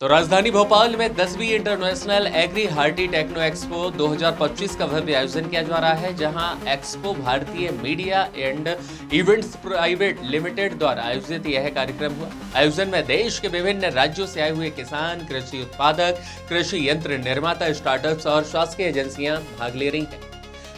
तो राजधानी भोपाल में 10वीं international agri horti techno expo 2025 का भव्य आयोजन किया जा रहा है, जहां एक्सपो भारतीय media and events private limited द्वारा आयोजित यह कार्यक्रम हुआ। आयोजन में देश के विभिन्न राज्यों से आए हुए किसान, कृषि उत्पादक, कृषि यंत्र निर्माता, स्टार्टअप्स और शासकीय एजेंसियां भाग ले रही हैं।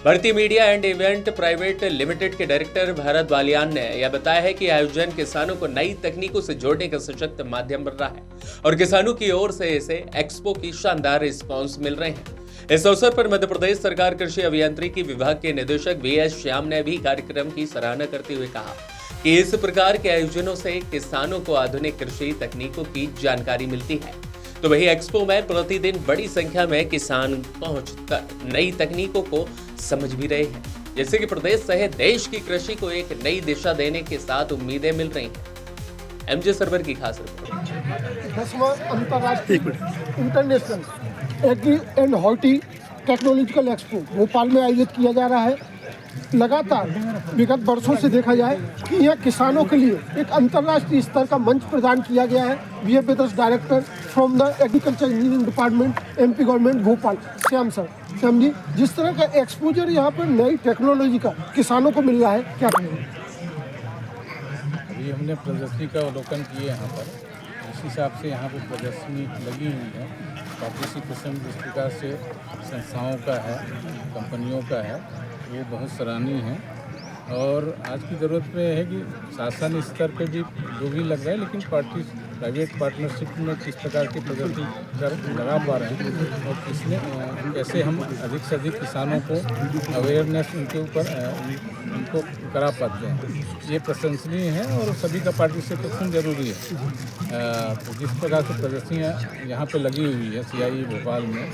भारतीय media and event private limited के डायरेक्टर भारत बालियान ने यह बताया है कि आयोजन किसानों को नई तकनीकों से जोड़ने का सशक्त माध्यम बन रहा है और किसानों की ओर से इसे एक्सपो की शानदार रिस्पांस मिल रहे हैं। इस अवसर पर मध्य प्रदेश सरकार कृषि अभियांत्रिकी विभाग के निदेशक VS श्याम ने भी कार्यक्रम की सराहना करते हुए कहा कि इस प्रकार के आयोजनों से किसानों को आधुनिक कृषि तकनीकों की जानकारी मिलती है। तो वही एक्सपो में प्रतिदिन बड़ी संख्या में किसान पहुंचकर नई तकनीकों को समझ भी रहे हैं, जैसे कि प्रदेश सहित देश की कृषि को एक नई दिशा देने के साथ उम्मीदें मिल रही हैं। MJ सर्वर की खास रिपोर्ट। 10वां अंतर्राष्ट्रीय international agri and horti technological expo Bhopal में आयोजित किया जा रहा है। लगातार विगत वर्षों से देखा जाए कि यह किसानों के लिए एक अंतर्राष्ट्रीय स्तर का मंच प्रदान किया गया है। VF brothers director from the agriculture engineering department MP government Bhopal, Shyam ji, जिस तरह का एक्सपोजर यहाँ पर नई टेक्नोलॉजी का किसानों को मिल रहा है, क्या कहेंगे? अभी हमने प्रदर्शनी का अवलोकन किए यहाँ पर, इस हिसाब से यहाँ पर प्रदर्शनी लगी हुई है। पार्टिसिपेशन जिस प्रकार से संस्थाओं का है, कंपनियों का है, वो बहुत सराहनीय है। और आज की ज़रूरत में है कि शासन स्तर पे भी जो भी लग रहा है, लेकिन प्राइवेट पार्टनरशिप में किस प्रकार की प्रगति कर लगा पा रहे हैं और कैसे हम अधिक से अधिक किसानों को अवेयरनेस उनके ऊपर उनको करा पाते हैं, ये प्रशंसनीय है और सभी का पार्टिसिपेशन जरूरी है। तो जिस प्रकार से प्रदर्शनियाँ यहाँ पे लगी हुई है CIE भोपाल में,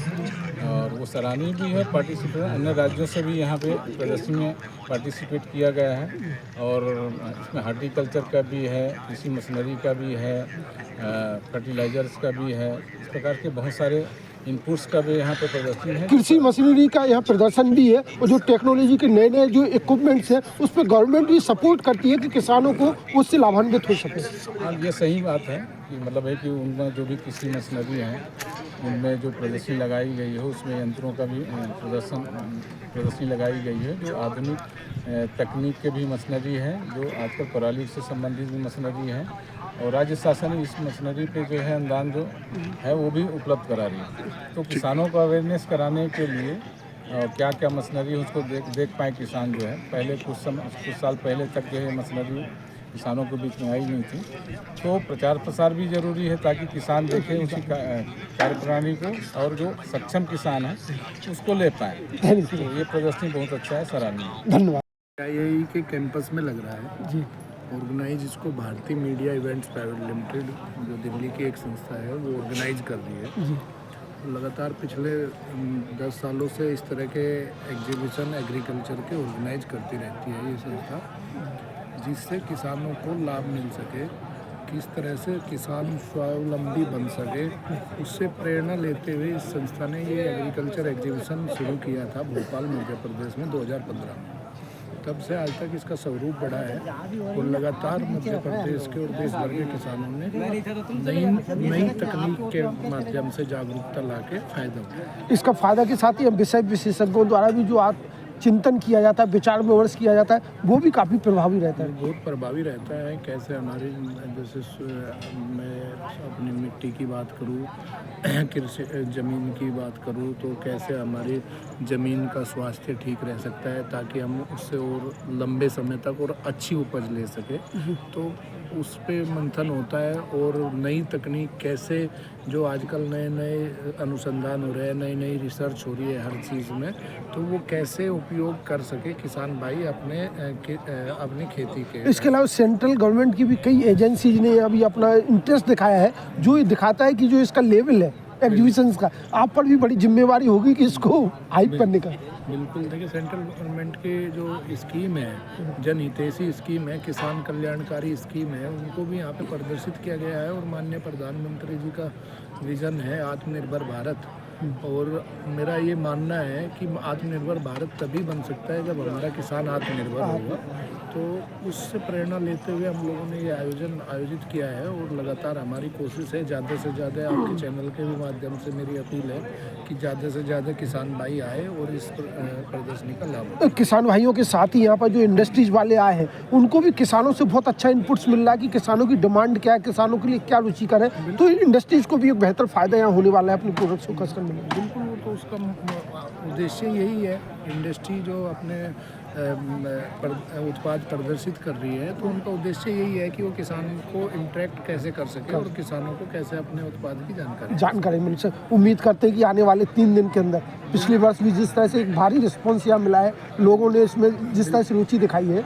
और वो सराहनीय भी है। पार्टिसिपेशन अन्य राज्यों से भी यहाँ पे प्रदर्शनी में पार्टिसिपेट किया गया है और इसमें हार्टिकल्चर का भी है, कृषि मशीनरी का भी है, फर्टिलाइजर्स का भी है, इस प्रकार के बहुत सारे इनपुट्स का भी यहाँ पे प्रदर्शन है। कृषि मशीनरी का यहाँ प्रदर्शन भी है और जो टेक्नोलॉजी के नए नए जो इक्विपमेंट्स हैं उस पर गवर्नमेंट भी सपोर्ट करती है कि किसानों को उससे लाभान्वित हो सके। हाँ, ये सही बात है कि मतलब है कि उनमें जो भी कृषि मशीनरी है उनमें जो प्रदर्शनी लगाई गई है उसमें यंत्रों का भी प्रदर्शनी लगाई गई है, जो आधुनिक तकनीक के भी मशीनरी है, जो आजकल पराली से संबंधित भी मशीनरी है और राज्य शासन इस मशीनरी पे जो है अनुदान जो है वो भी उपलब्ध करा रही है। तो किसानों को अवेयरनेस कराने के लिए क्या क्या मशीनरी है उसको देख पाए किसान जो है। पहले कुछ साल पहले तक जो है मशीनरी किसानों के बीच में आई नहीं थी, तो प्रचार प्रसार भी जरूरी है ताकि किसान देखें उसी कार्यप्रणाली को और जो सक्षम किसान है उसको ले पाए। तो ये प्रदर्शनी बहुत अच्छा है, सराहनीय। धन्यवाद। IIE के कैंपस में लग रहा है जी, ऑर्गेनाइज, इसको भारतीय मीडिया इवेंट्स प्राइवेट लिमिटेड जो दिल्ली की एक संस्था है वो ऑर्गेनाइज कर रही है। लगातार पिछले 10 सालों से इस तरह के एग्जीबिशन एग्रीकल्चर के ऑर्गेनाइज करती रहती है ये संस्था, जिससे किसानों को लाभ मिल सके, किस तरह से किसान स्वावलंबी बन सके, उससे प्रेरणा लेते हुए इस संस्था ने ये एग्रीकल्चर एग्जीबिशन शुरू किया था भोपाल मध्य प्रदेश में 2015 में। तब से आज तक इसका स्वरूप बढ़ा है और लगातार मध्य प्रदेश के और देश भर के किसानों ने नई तकनीक के माध्यम से जागरूकता लाके फायदा उठाया। इसका फायदा के साथ ही विषय विशेषज्ञों द्वारा भी जो चिंतन किया जाता है, विचार विमर्श किया जाता है, वो भी काफ़ी प्रभावी रहता है। बहुत प्रभावी रहता है। कैसे हमारी, जैसे मैं अपनी मिट्टी की बात करूँ, कृषि ज़मीन की बात करूँ, तो कैसे हमारी ज़मीन का स्वास्थ्य ठीक रह सकता है ताकि हम उससे और लंबे समय तक और अच्छी उपज ले सके, तो उस पे मंथन होता है। और नई तकनीक कैसे, जो आजकल नए नए अनुसंधान हो रहे हैं, नई नई रिसर्च हो रही है हर चीज़ में, तो वो कैसे उपयोग कर सके किसान भाई अपनी खेती के। इसके अलावा सेंट्रल गवर्नमेंट की भी कई एजेंसीज ने अभी अपना इंटरेस्ट दिखाया है, जो ये दिखाता है कि जो इसका लेवल है एग्जीबिशंस का, आप पर भी बड़ी जिम्मेवारी होगी कि इसको हाइप करने का। बिल्कुल, देखिए सेंट्रल गवर्नमेंट की जो स्कीम है, जनहितैषी स्कीम है, किसान कल्याणकारी स्कीम है, उनको भी यहाँ पे प्रदर्शित किया गया है। और माननीय प्रधानमंत्री जी का विज़न है आत्मनिर्भर भारत, और मेरा ये मानना है कि आत्मनिर्भर भारत तभी बन सकता है जब हमारा किसान आत्मनिर्भर होगा। तो उससे प्रेरणा लेते हुए हम लोगों ने ये आयोजित किया है और लगातार हमारी कोशिश है ज़्यादा से ज़्यादा आपके चैनल के भी माध्यम से मेरी अपील है कि ज़्यादा से ज़्यादा किसान भाई आए और इस प्रदर्शनी का लाभ उठाएं। किसान भाइयों के साथ ही यहाँ पर जो इंडस्ट्रीज वाले आए हैं उनको भी किसानों से बहुत अच्छा इनपुट्स मिल रहा है कि किसानों की डिमांड क्या है, किसानों के लिए क्या रुचिकर है, तो इन इंडस्ट्रीज को भी एक बेहतर फायदा यहाँ होने वाला है अपने प्रोडक्ट्स को कस्टमर में। बिल्कुल, वो तो उसका उद्देश्य यही है। इंडस्ट्री जो अपने उत्पाद प्रदर्शित कर रही है तो उनका उद्देश्य यही है कि वो किसान को इंटरेक्ट कैसे कर सके और किसानों को कैसे अपने उत्पाद की जानकारी मिल सके। उम्मीद करते हैं कि आने वाले 3 दिन के अंदर, पिछले वर्ष भी जिस तरह से एक भारी रिस्पॉन्स यहाँ मिला है, लोगों ने इसमें जिस तरह से रुचि दिखाई है,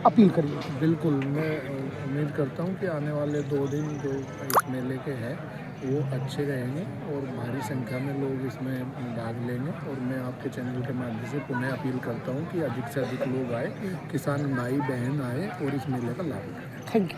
अपील करिए। बिल्कुल, मैं उम्मीद करता हूँ कि आने वाले 2 दिन जो इस मेले के हैं वो अच्छे रहेंगे और भारी संख्या में लोग इसमें भाग लेंगे। और मैं आपके चैनल के माध्यम से पुनः अपील करता हूँ कि अधिक से अधिक लोग आए, किसान भाई बहन आए और इस मेले का लाभ उठाएं। Thank you.